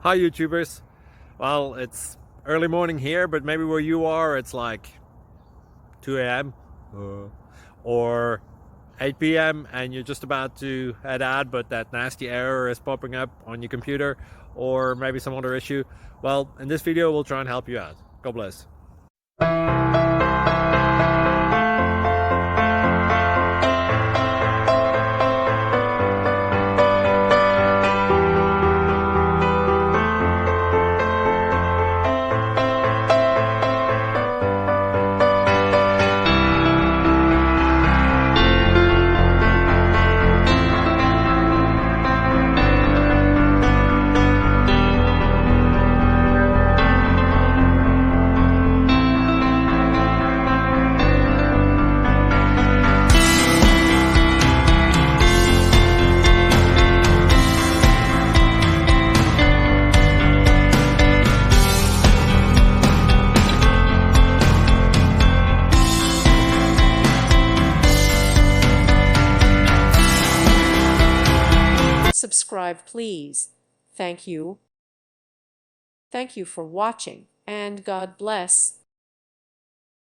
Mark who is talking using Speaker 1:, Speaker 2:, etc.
Speaker 1: Hi YouTubers. Well, it's early morning here, but maybe where you are it's like 2 a.m. or 8 p.m. and you're just about to head out, but that nasty error is popping up on your computer, or maybe some other issue. Well, in this video we'll try and help you out. God bless.
Speaker 2: Subscribe, please. Thank you. Thank you for watching, and God bless.